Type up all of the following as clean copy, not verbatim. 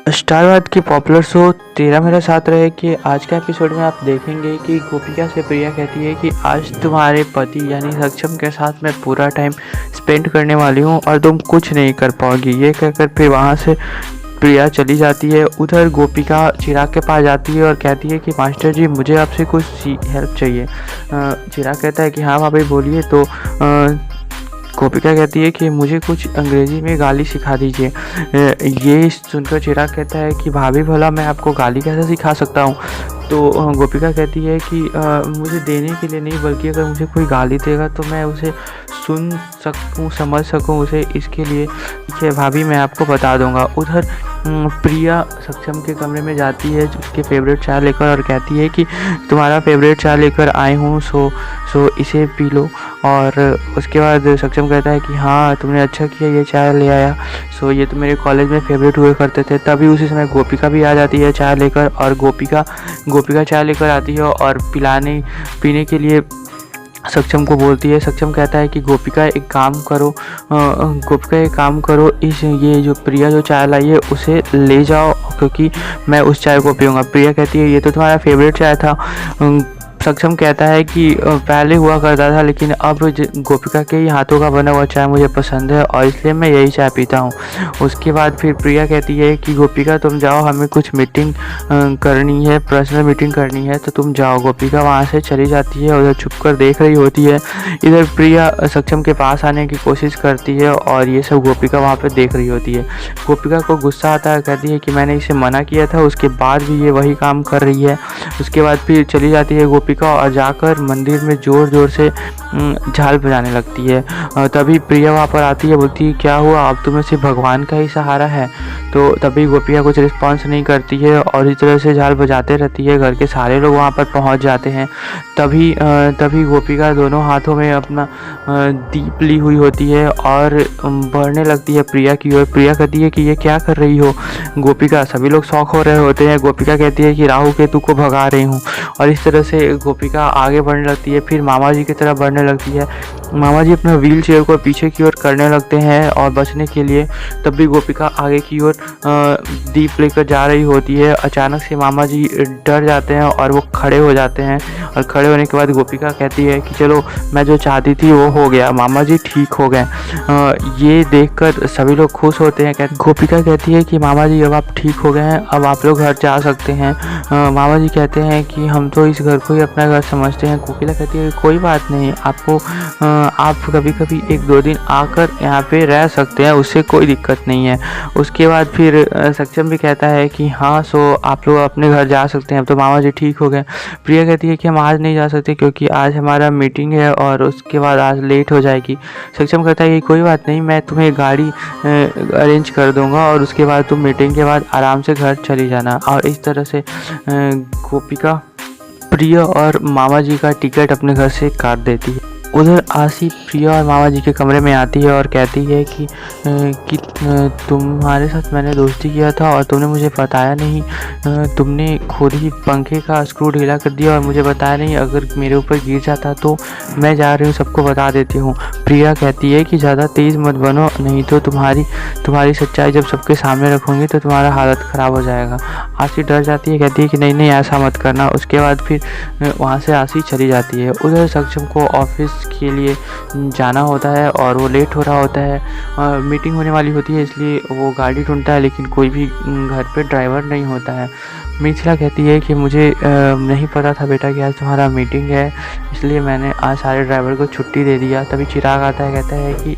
स्टारवाद की popular show तेरा मेरा साथ रहे कि आज का एपिसोड में आप देखेंगे कि गोपिका से प्रिया कहती है कि आज तुम्हारे पति यानी सक्षम के साथ मैं पूरा टाइम स्पेंड करने वाली हूँ और तुम कुछ नहीं कर पाओगी। ये कहकर फिर वहाँ से प्रिया चली जाती है। उधर गोपिका चिराग के पास जाती है और कहती है कि मास्टर जी मुझे आपसे कुछ हेल्प चाहिए। चिराग कहता है कि हाँ भाभी बोलिए। तो गोपिका कहती है कि मुझे कुछ अंग्रेज़ी में गाली सिखा दीजिए। ये सुनकर चिराग कहता है कि भाभी भला मैं आपको गाली कैसे सिखा सकता हूँ। तो गोपिका कहती है कि मुझे देने के लिए नहीं बल्कि अगर मुझे कोई गाली देगा तो मैं उसे सुन सकूं समझ सकूं उसे, इसके लिए ठीक है भाभी मैं आपको बता दूंगा। उधर प्रिया सक्षम के कमरे में जाती है उसके फेवरेट चाय लेकर और कहती है कि तुम्हारा फेवरेट चाय लेकर आई हूँ, सो इसे पी लो। और उसके बाद सक्षम कहता है कि हाँ तुमने अच्छा किया ये चाय ले आया, सो ये तो मेरे कॉलेज में फेवरेट हुए करते थे। तभी उसी समय गोपिका भी आ जाती है चाय लेकर और गोपिका चाय लेकर आती है और पीने के लिए सक्षम को बोलती है। सक्षम कहता है कि गोपिका एक काम करो ये जो प्रिया जो चाय लाई है उसे ले जाओ क्योंकि मैं उस चाय को पीऊँगा। प्रिया कहती है ये तो तुम्हारा फेवरेट चाय था। सक्षम कहता है कि पहले हुआ करता था लेकिन अब गोपिका के ही हाथों का बना हुआ चाय मुझे पसंद है और इसलिए मैं यही चाय पीता हूँ। उसके बाद फिर प्रिया कहती है कि गोपिका तुम जाओ, हमें कुछ मीटिंग करनी है, पर्सनल मीटिंग करनी है, तो तुम जाओ। गोपिका वहाँ से चली जाती है, उधर छुप कर देख रही होती है। इधर प्रिया सक्षम के पास आने की कोशिश करती है और ये सब गोपिका वहाँ पर देख रही होती है। गोपिका को गुस्सा आता है, कहती है कि मैंने इसे मना किया था, उसके बाद भी ये वही काम कर रही है। उसके बाद फिर चली जाती है गोपिका और जाकर मंदिर में ज़ोर ज़ोर से झाल बजाने लगती है। तभी प्रिया वहाँ पर आती है, बोलती है क्या हुआ, अब तुम्हें सिर्फ भगवान का ही सहारा है। तो तभी गोपिका कुछ रिस्पॉन्स नहीं करती है और इस तरह से झाल बजाते रहती है। घर के सारे लोग वहाँ पर पहुँच जाते हैं। तभी गोपिका दोनों हाथों में अपना दीप ली हुई होती है और बढ़ने लगती है प्रिया की ओर। प्रिया कहती है कि ये क्या कर रही हो गोपिका। सभी लोग शौक हो रहे होते हैं। गोपिका कहती है कि राहु केतु को भगा रही हूँ और इस तरह से गोपिका आगे बढ़ने लगती है। फिर मामा जी की तरफ बढ़ने लगती है। मामा जी अपना व्हील चेयर को पीछे की ओर करने लगते हैं और बचने के लिए तभी गोपिका आगे की ओर दीप लेकर जा रही होती है। अचानक से मामा जी डर जाते हैं और वो खड़े हो जाते हैं और खड़े होने के बाद गोपिका कहती है कि चलो मैं जो चाहती थी वो हो गया, मामा जी ठीक हो गए। ये देखकर सभी लोग खुश होते हैं। गोपिका कहती है कि मामा जी अब आप ठीक हो गए हैं, अब आप लोग घर जा सकते हैं। मामा जी कहते हैं कि हम तो इस घर को ही अपना घर समझते हैं। कोकिला कहती है कोई बात नहीं, आप कभी कभी 1-2 दिन आकर यहाँ पे रह सकते हैं, उससे कोई दिक्कत नहीं है। उसके बाद फिर सक्षम भी कहता है कि हाँ सो आप लोग अपने घर जा सकते हैं, अब तो मामा जी ठीक हो गए। प्रिया कहती है कि हम आज नहीं जा सकते क्योंकि आज हमारा मीटिंग है और उसके बाद आज लेट हो जाएगी। सक्षम कहता है कि कोई बात नहीं, मैं तुम्हें गाड़ी अरेंज कर दूँगा और उसके बाद तुम मीटिंग के बाद आराम से घर चली जाना। और इस तरह से गोपिका प्रिया और मामा जी का टिकट अपने घर से काट देती है। उधर आसी प्रिया और मामा जी के कमरे में आती है और कहती है कि तुम्हारे साथ मैंने दोस्ती किया था और तुमने मुझे बताया नहीं, तुमने खुद ही पंखे का स्क्रू ढीला कर दिया और मुझे बताया नहीं, अगर मेरे ऊपर गिर जाता तो मैं जा रही हूँ सबको बता देती हूँ। प्रिया कहती है कि ज़्यादा तेज़ मत बनो, नहीं तो तुम्हारी सच्चाई जब सबके सामने रखूँगी तो तुम्हारा हालत ख़राब हो जाएगा। आसी डर जाती है, कहती है कि नहीं ऐसा मत करना। उसके बाद फिर वहाँ से आसी चली जाती है। उधर सक्षम को ऑफिस के लिए जाना होता है और वो लेट हो रहा होता है। मीटिंग होने वाली होती है इसलिए वो गाड़ी ढूंढता है लेकिन कोई भी घर पे ड्राइवर नहीं होता है। मिथिला कहती है कि मुझे नहीं पता था बेटा कि आज तुम्हारा मीटिंग है, इसलिए मैंने आज सारे ड्राइवर को छुट्टी दे दिया। तभी चिराग आता है, कहता है कि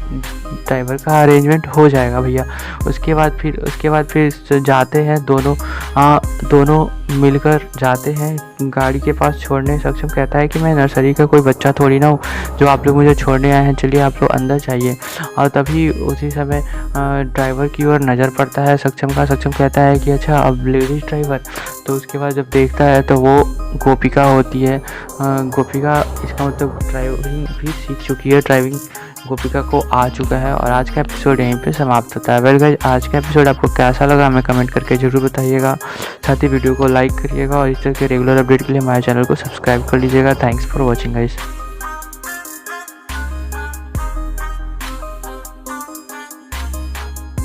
ड्राइवर का अरेंजमेंट हो जाएगा भैया। उसके बाद फिर जाते हैं दोनों मिलकर जाते हैं गाड़ी के पास छोड़ने। सक्षम कहता है कि मैं नर्सरी का कोई बच्चा थोड़ी ना हूँ जो आप लोग मुझे छोड़ने आए हैं, चलिए आप लोग अंदर जाइए। और तभी उसी समय ड्राइवर की ओर नज़र पड़ता है सक्षम का। सक्षम कहता है कि अच्छा अब लेडीज़ ड्राइवर। तो उसके बाद जब देखता है तो वो गोपिका होती है। गोपिका इसका मतलब ड्राइविंग भी सीख चुकी है, ड्राइविंग गोपिका को आ चुका है। और आज का एपिसोड यहीं पे समाप्त होता है। वेल गाइस, आज का एपिसोड आपको कैसा लगा हमें कमेंट करके ज़रूर बताइएगा। साथ ही वीडियो को लाइक करिएगा और इस तरह के रेगुलर अपडेट के लिए हमारे चैनल को सब्सक्राइब कर लीजिएगा। Thanks for watching guys.